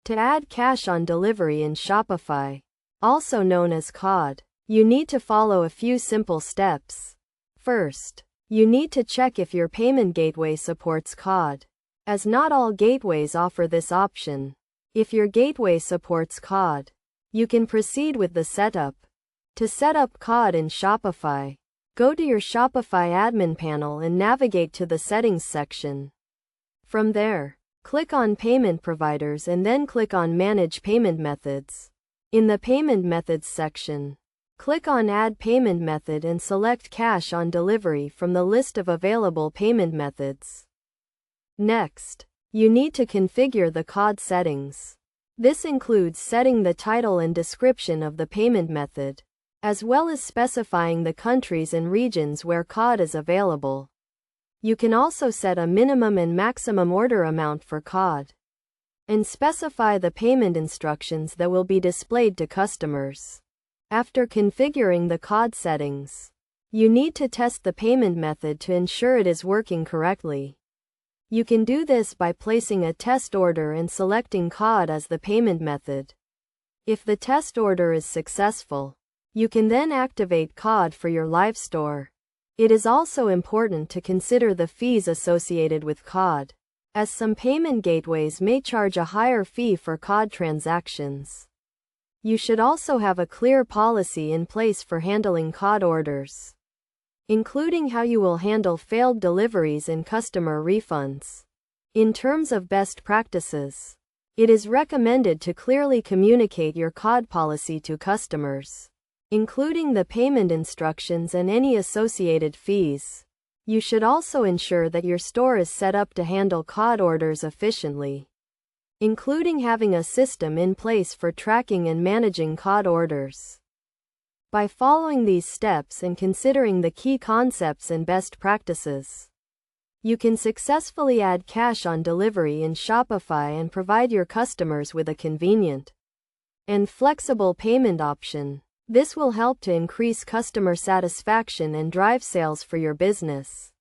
To add cash on delivery in Shopify, also known as COD, you need to follow a few simple steps. First, you need to check if your payment gateway supports COD, as not all gateways offer this option. If your gateway supports COD, you can proceed with the setup. To set up COD in Shopify, go to your Shopify admin panel and navigate to the Settings section. From there, click on Payment Providers and then click on Manage Payment Methods. In the Payment Methods section, click on Add Payment Method and select Cash on Delivery from the list of available payment methods. Next, you need to configure the COD settings. This includes setting the title and description of the payment method, as well as specifying the countries and regions where COD is available. You can also set a minimum and maximum order amount for COD, and specify the payment instructions that will be displayed to customers. After configuring the COD settings, you need to test the payment method to ensure it is working correctly. You can do this by placing a test order and selecting COD as the payment method. If the test order is successful, you can then activate COD for your live store. It is also important to consider the fees associated with COD, as some payment gateways may charge a higher fee for COD transactions. You should also have a clear policy in place for handling COD orders, including how you will handle failed deliveries and customer refunds. In terms of best practices, it is recommended to clearly communicate your COD policy to customers, including the payment instructions and any associated fees. You should also ensure that your store is set up to handle COD orders efficiently, including having a system in place for tracking and managing COD orders. By following these steps and considering the key concepts and best practices, you can successfully add cash on delivery in Shopify and provide your customers with a convenient and flexible payment option. This will help to increase customer satisfaction and drive sales for your business.